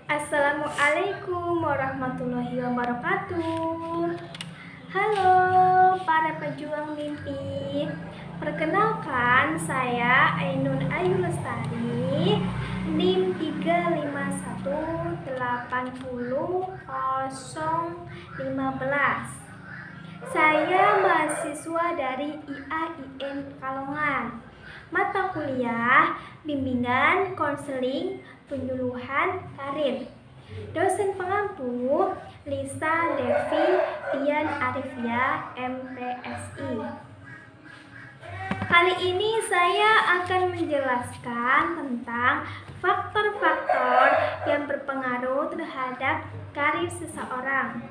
Assalamualaikum warahmatullahi wabarakatuh. Halo para pejuang mimpi. Perkenalkan, saya Ainun Ayu Lestari, NIM 351800015. Saya mahasiswa dari IAIN Pekalongan. Mata kuliah Bimbingan Konseling Penyuluhan Karir. Dosen pengampu Lisa Devi Dian Arifia, MPSI. Kali ini saya akan menjelaskan tentang faktor-faktor yang berpengaruh terhadap karir seseorang.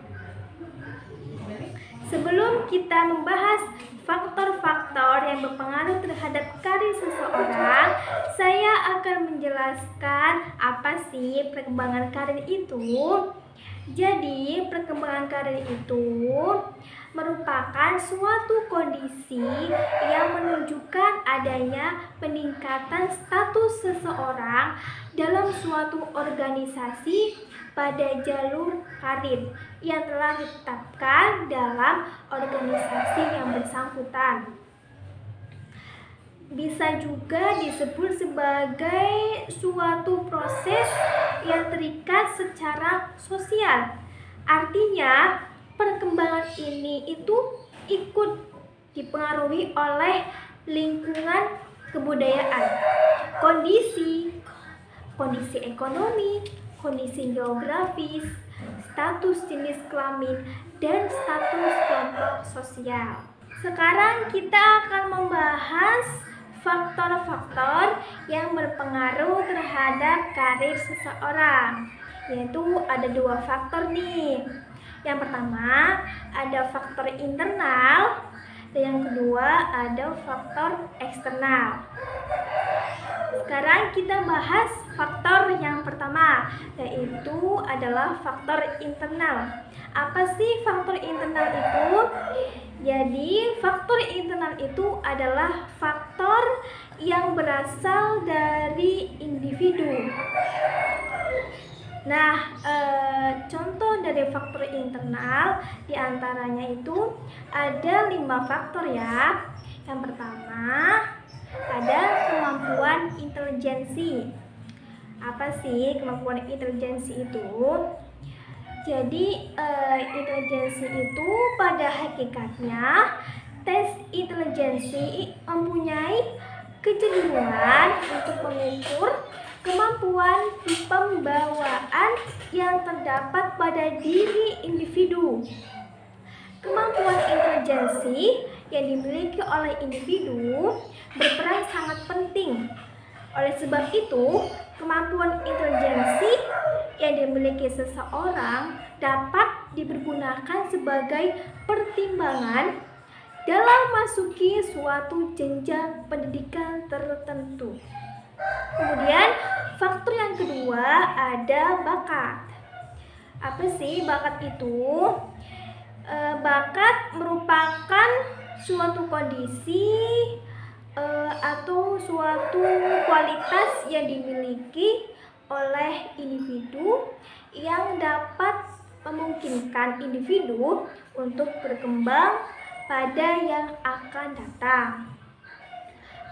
Sebelum kita membahas faktor-faktor yang berpengaruh terhadap karir seseorang, saya akan menjelaskan apa sih perkembangan karir itu. Jadi, perkembangan karir itu merupakan suatu kondisi yang menunjukkan adanya peningkatan status seseorang dalam suatu organisasi pada jalur karir yang telah ditetapkan dalam organisasi yang bersangkutan. Bisa juga disebut sebagai suatu proses yang terikat secara sosial. Artinya, perkembangan ini itu ikut dipengaruhi oleh lingkungan kebudayaan, kondisi ekonomi, kondisi geografis, status jenis kelamin, dan status kelompok sosial. Sekarang kita akan membahas faktor-faktor yang berpengaruh terhadap karir seseorang, yaitu ada 2 faktor nih. Yang pertama ada faktor internal, dan yang kedua ada faktor eksternal. Sekarang kita bahas faktor yang pertama, yaitu adalah faktor internal. Apa sih faktor internal itu? Jadi, faktor internal itu adalah faktor yang berasal dari individu. Nah, contoh dari faktor internal diantaranya itu ada 5 faktor ya. Yang pertama ada kemampuan intelijensi. Apa sih kemampuan intelijensi itu? Jadi intelijensi itu pada hakikatnya tes intelijensi mempunyai kecenderungan untuk mengukur kemampuan pembawaan yang terdapat pada diri individu. Kemampuan intelijensi yang dimiliki oleh individu berperan sangat penting. Oleh sebab itu, kemampuan intelijensi yang dimiliki seseorang dapat dipergunakan sebagai pertimbangan dalam masuki suatu jenjang pendidikan tertentu. Kemudian, faktor yang kedua ada bakat. Apa sih bakat itu? Bakat merupakan suatu kondisi atau suatu kualitas yang dimiliki oleh individu yang dapat memungkinkan individu untuk berkembang pada yang akan datang.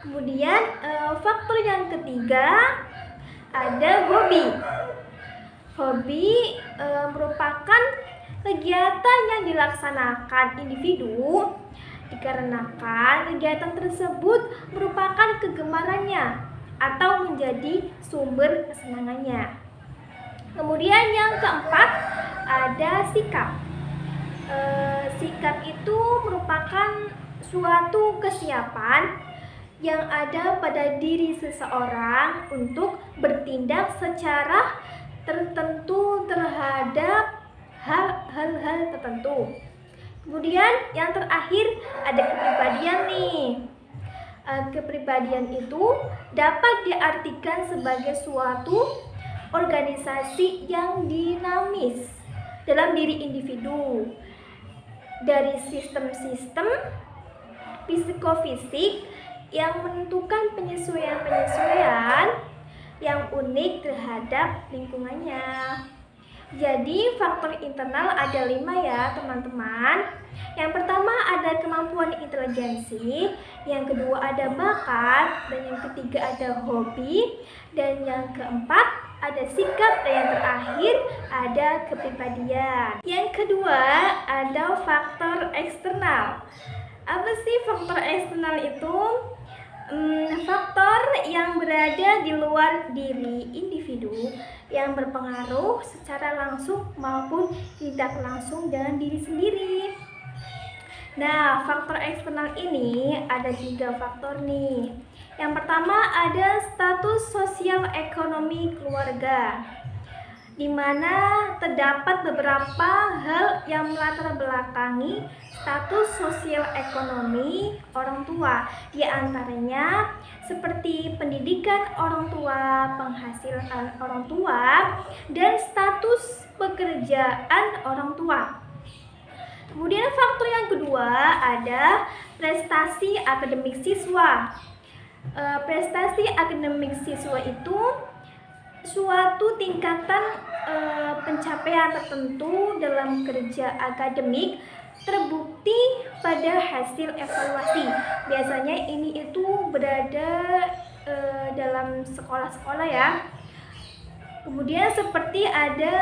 Kemudian faktor yang ketiga ada hobi. Hobi merupakan kegiatan yang dilaksanakan individu dikarenakan kegiatan tersebut merupakan kegemarannya atau menjadi sumber kesenangannya. Kemudian yang keempat ada sikap. Sikap itu merupakan suatu kesiapan yang ada pada diri seseorang untuk bertindak secara tertentu terhadap hal-hal tertentu. Kemudian yang terakhir ada kepribadian nih. Kepribadian itu dapat diartikan sebagai suatu organisasi yang dinamis dalam diri individu. Dari sistem-sistem psikofisik yang menentukan penyesuaian yang unik terhadap lingkungannya. Jadi faktor internal ada 5 ya teman-teman. Yang pertama ada kemampuan intelijensi, yang kedua ada bakat, dan yang ketiga ada hobi, dan yang keempat ada sikap, dan yang terakhir ada kepribadian. Yang kedua ada faktor eksternal. Apa sih faktor eksternal itu? Faktor yang berada di luar diri individu yang berpengaruh secara langsung maupun tidak langsung dengan diri sendiri. Nah, faktor eksternal ini ada 3 faktor nih. Yang pertama ada status sosial ekonomi keluarga, di mana terdapat beberapa hal yang melatar belakangi status sosial ekonomi orang tua, di antaranya seperti pendidikan orang tua, penghasilan orang tua, dan status pekerjaan orang tua. Kemudian faktor yang kedua ada prestasi akademik siswa. Prestasi akademik siswa itu suatu tingkatan pencapaian tertentu dalam kerja akademik terbukti pada hasil evaluasi. Biasanya ini itu berada dalam sekolah-sekolah ya. Kemudian seperti ada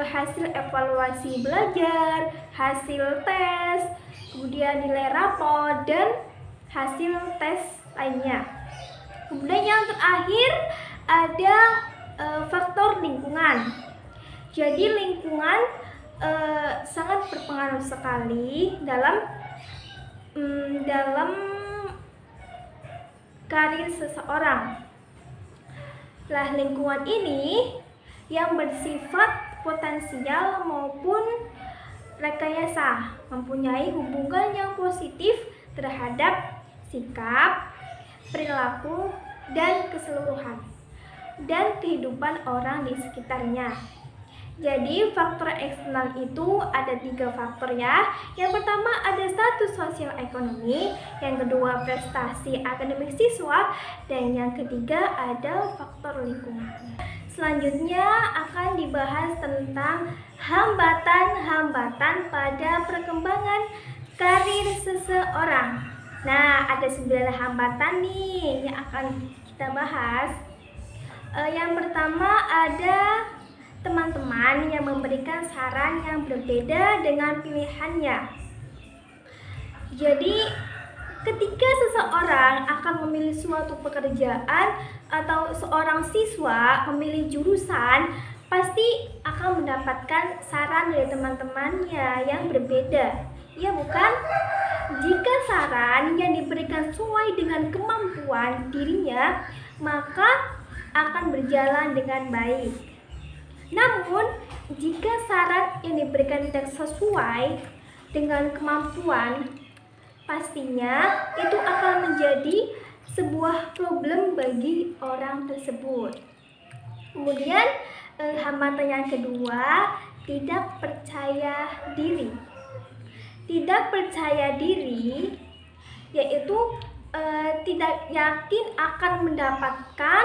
hasil evaluasi belajar, hasil tes, kemudian nilai rapor, dan hasil tes lainnya. Kemudian yang terakhir ada faktor lingkungan. Jadi lingkungan sangat berpengaruh sekali dalam karir seseorang. Lah, lingkungan ini yang bersifat potensial maupun rekayasa mempunyai hubungan yang positif terhadap sikap, perilaku, dan keseluruhan dan kehidupan orang di sekitarnya. Jadi faktor eksternal itu ada 3 faktor ya. Yang pertama ada status sosial ekonomi, yang kedua prestasi akademik siswa, dan yang ketiga ada faktor lingkungan. Selanjutnya akan dibahas tentang hambatan-hambatan pada perkembangan karir seseorang. Nah, ada 9 hambatan nih yang akan kita bahas. Yang pertama ada teman-teman yang memberikan saran yang berbeda dengan pilihannya. Jadi ketika seseorang akan memilih suatu pekerjaan atau seorang siswa memilih jurusan, pasti akan mendapatkan saran dari teman-temannya yang berbeda. Ya bukan? Jika saran yang diberikan sesuai dengan kemampuan dirinya, maka akan berjalan dengan baik. Namun, jika saran yang diberikan tidak sesuai dengan kemampuan, pastinya itu akan menjadi sebuah problem bagi orang tersebut. Kemudian, hambatan yang kedua, tidak percaya diri. Tidak percaya diri yaitu tidak yakin akan mendapatkan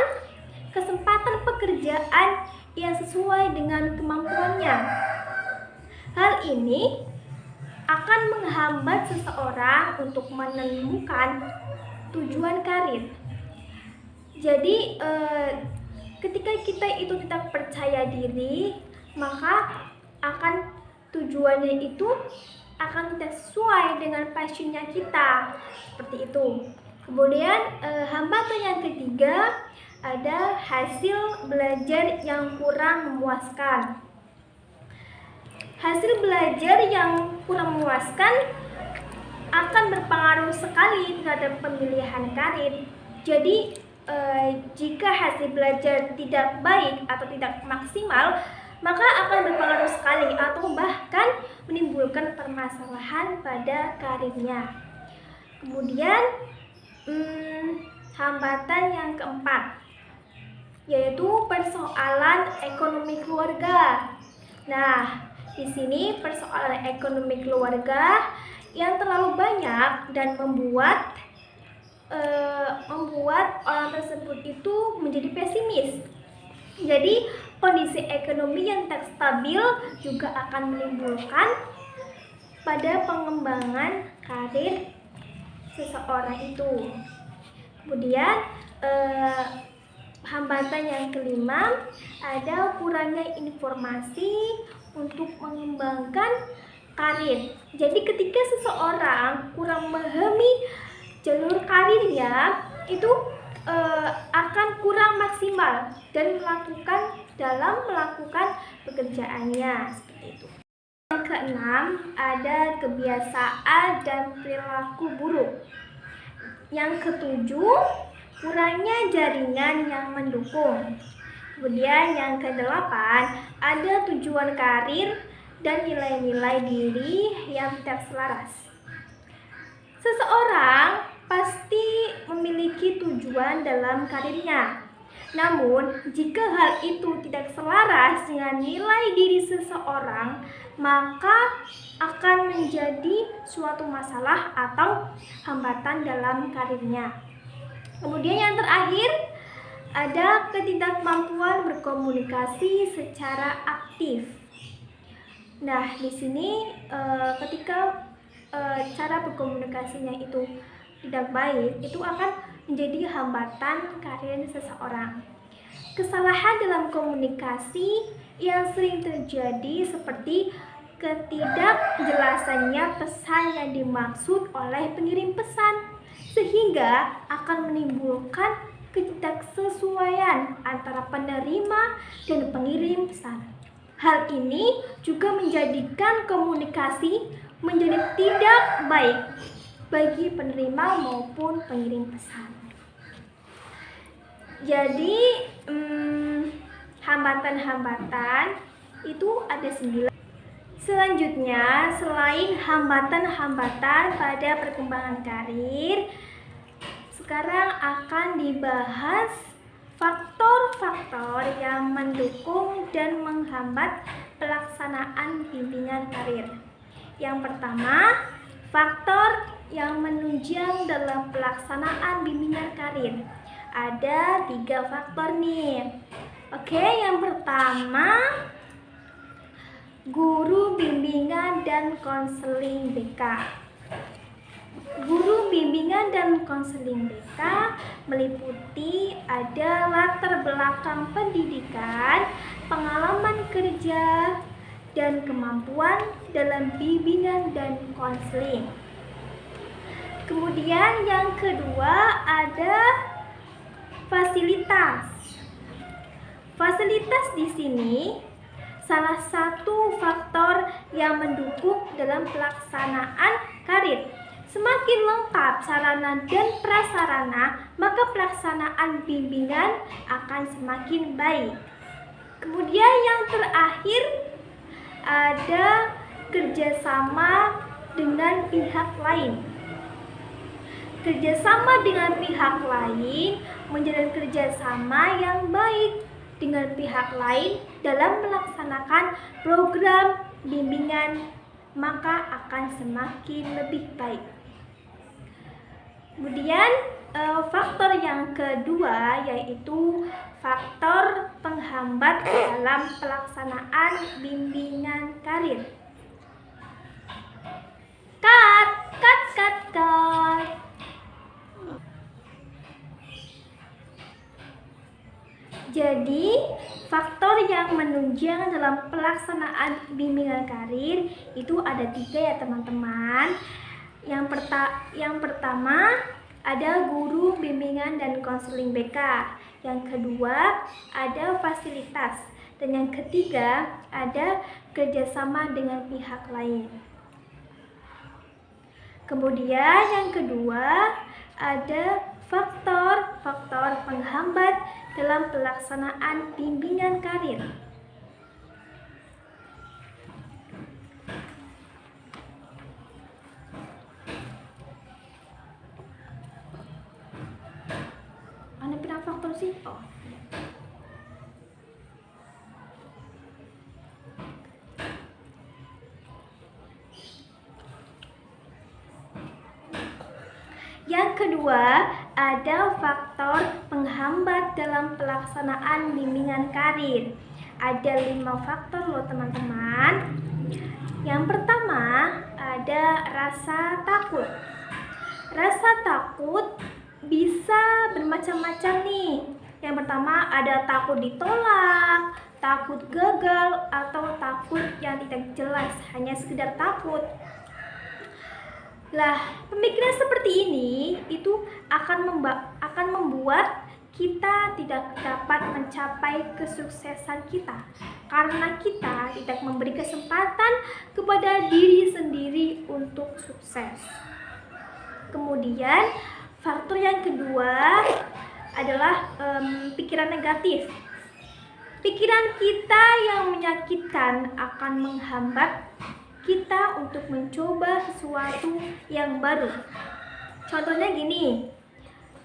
kesempatan pekerjaan yang sesuai dengan kemampuannya. Hal ini akan menghambat seseorang untuk menemukan tujuan karir. Jadi ketika kita itu tidak percaya diri, maka akan tujuannya itu akan tidak sesuai dengan passionnya kita, seperti itu. Kemudian hambatan yang ketiga ada hasil belajar yang kurang memuaskan. Hasil belajar yang kurang memuaskan akan berpengaruh sekali terhadap pemilihan karir. Jadi jika hasil belajar tidak baik atau tidak maksimal, maka akan berpengaruh sekali atau bahkan menimbulkan permasalahan pada karirnya. Kemudian hambatan yang keempat yaitu persoalan ekonomi keluarga. Nah, di sini persoalan ekonomi keluarga yang terlalu banyak dan membuat membuat orang tersebut itu menjadi pesimis. Jadi kondisi ekonomi yang tak stabil juga akan menimbulkan pada pengembangan karir seseorang itu. Kemudian hambatan yang kelima, ada kurangnya informasi untuk mengembangkan karir. Jadi ketika seseorang kurang memahami jalur karirnya, itu akan kurang maksimal dalam melakukan pekerjaannya, seperti itu. Yang keenam, ada kebiasaan dan perilaku buruk. Yang ketujuh, kurangnya jaringan yang mendukung. Kemudian yang kedelapan, ada tujuan karir dan nilai-nilai diri yang tidak selaras. Seseorang pasti memiliki tujuan dalam karirnya. Namun, jika hal itu tidak selaras dengan nilai diri seseorang, maka akan menjadi suatu masalah atau hambatan dalam karirnya. Kemudian yang terakhir, ada ketidakmampuan berkomunikasi secara aktif. Nah, di sini ketika cara berkomunikasinya itu tidak baik, itu akan menjadi hambatan karir seseorang. Kesalahan dalam komunikasi yang sering terjadi seperti ketidakjelasannya pesan yang dimaksud oleh pengirim pesan, sehingga akan menimbulkan ketidaksesuaian antara penerima dan pengirim pesan. Hal ini juga menjadikan komunikasi menjadi tidak baik bagi penerima maupun pengirim pesan. Jadi hambatan-hambatan itu ada 9. Selanjutnya, selain hambatan-hambatan pada perkembangan karir, sekarang akan dibahas faktor-faktor yang mendukung dan menghambat pelaksanaan bimbingan karir. Yang pertama, faktor yang menunjang dalam pelaksanaan bimbingan karir. Ada 3 faktor nih. Oke, yang pertama, guru bimbingan dan konseling BK. Guru bimbingan dan konseling BK meliputi ada latar belakang pendidikan, pengalaman kerja, dan kemampuan dalam bimbingan dan konseling. Kemudian yang kedua ada fasilitas. Fasilitas di sini salah satu faktor yang mendukung dalam pelaksanaan karir. Semakin lengkap sarana dan prasarana, maka pelaksanaan bimbingan akan semakin baik. Kemudian yang terakhir ada kerjasama dengan pihak lain. Kerjasama dengan pihak lain menjalin kerjasama yang baik dengan pihak lain dalam melaksanakan program bimbingan, maka akan semakin lebih baik. Kemudian faktor yang kedua yaitu faktor penghambat dalam pelaksanaan bimbingan karir. Cut. Jadi, faktor yang menunjang dalam pelaksanaan bimbingan karir itu ada 3 ya teman-teman. Yang pertama ada guru bimbingan dan konseling BK. Yang kedua ada fasilitas. Dan yang ketiga ada kerjasama dengan pihak lain. Kemudian yang kedua ada faktor-faktor penghambat dalam pelaksanaan bimbingan karir. Ada berapa faktor sih? Yang kedua, ada faktor penghambat dalam pelaksanaan bimbingan karir. Ada 5 faktor loh teman-teman. Yang pertama, ada rasa takut. Rasa takut bisa bermacam-macam nih. Yang pertama, ada takut ditolak, takut gagal, atau takut yang tidak jelas, hanya sekedar takut. Lah, pemikiran seperti ini itu akan membuat kita tidak dapat mencapai kesuksesan kita karena kita tidak memberi kesempatan kepada diri sendiri untuk sukses. Kemudian, faktor yang kedua adalah pikiran negatif. Pikiran kita yang menyakitkan akan menghambat kita untuk mencoba sesuatu yang baru. Contohnya gini,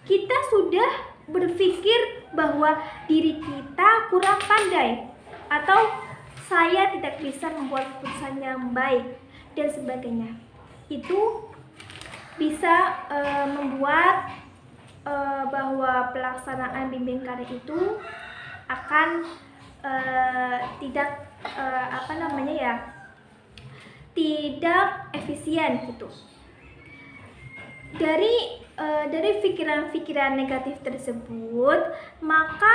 kita sudah berpikir bahwa diri kita kurang pandai atau saya tidak bisa membuat keputusan yang baik dan sebagainya. Itu bisa membuat bahwa pelaksanaan bimbingan karir itu akan tidak tidak efisien gitu. Dari pikiran-pikiran negatif tersebut, maka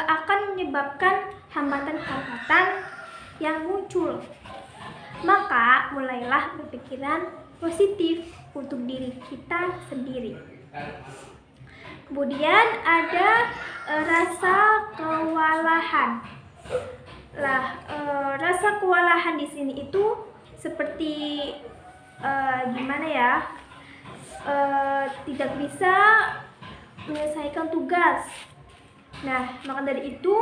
akan menyebabkan hambatan-hambatan yang muncul. Maka mulailah berpikiran positif untuk diri kita sendiri. Kemudian ada rasa kewalahan. Rasa kewalahan di sini itu seperti tidak bisa menyelesaikan tugas. Nah, maka dari itu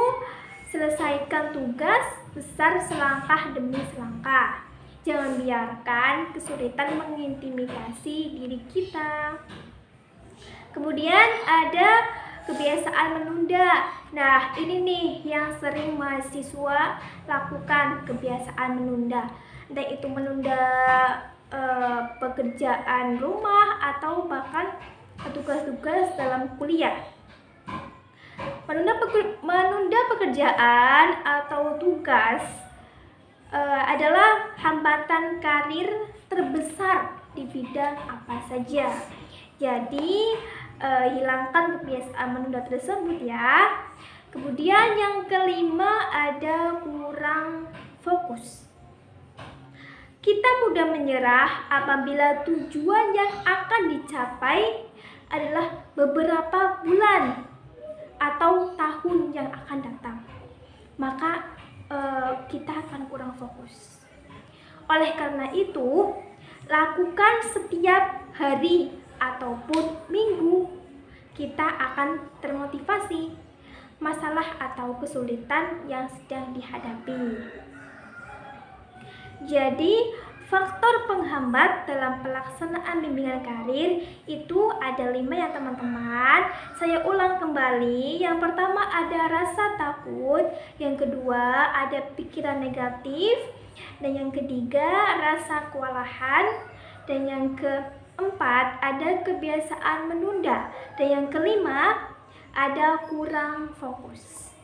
selesaikan tugas besar selangkah demi selangkah. Jangan biarkan kesulitan mengintimidasi diri kita. Kemudian ada kebiasaan menunda. Nah, ini nih yang sering mahasiswa lakukan, kebiasaan menunda. Entah itu menunda pekerjaan rumah atau bahkan tugas-tugas dalam kuliah. Menunda pekerjaan atau tugas adalah hambatan karir terbesar di bidang apa saja. Jadi hilangkan kebiasaan menunda tersebut ya. Kemudian yang kelima ada kurang fokus. Kita mudah menyerah apabila tujuan yang akan dicapai adalah beberapa bulan atau tahun yang akan datang. Maka kita akan kurang fokus. Oleh karena itu, lakukan setiap hari ataupun minggu, kita akan termotivasi masalah atau kesulitan yang sedang dihadapi. Jadi, faktor penghambat dalam pelaksanaan bimbingan karir itu ada 5 ya teman-teman. Saya ulang kembali. Yang pertama ada rasa takut, yang kedua ada pikiran negatif, dan yang ketiga rasa kewalahan, dan yang keempat ada kebiasaan menunda, dan yang kelima ada kurang fokus.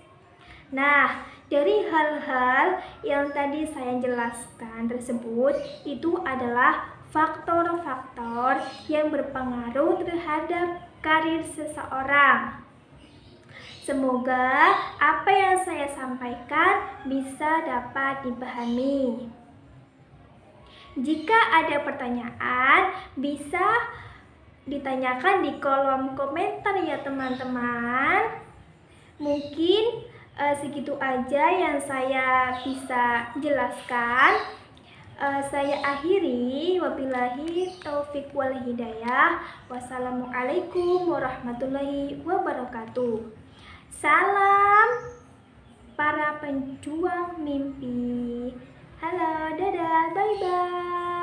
Nah, dari hal-hal yang tadi saya jelaskan tersebut itu adalah faktor-faktor yang berpengaruh terhadap karir seseorang. Semoga apa yang saya sampaikan bisa dapat dipahami. Jika ada pertanyaan, bisa ditanyakan di kolom komentar ya teman-teman. Mungkin segitu aja yang saya bisa jelaskan. Saya akhiri, wabillahi taufiq wal hidayah. Wassalamualaikum warahmatullahi wabarakatuh. Salam para penjuang mimpi. Halo, dadah, bye-bye.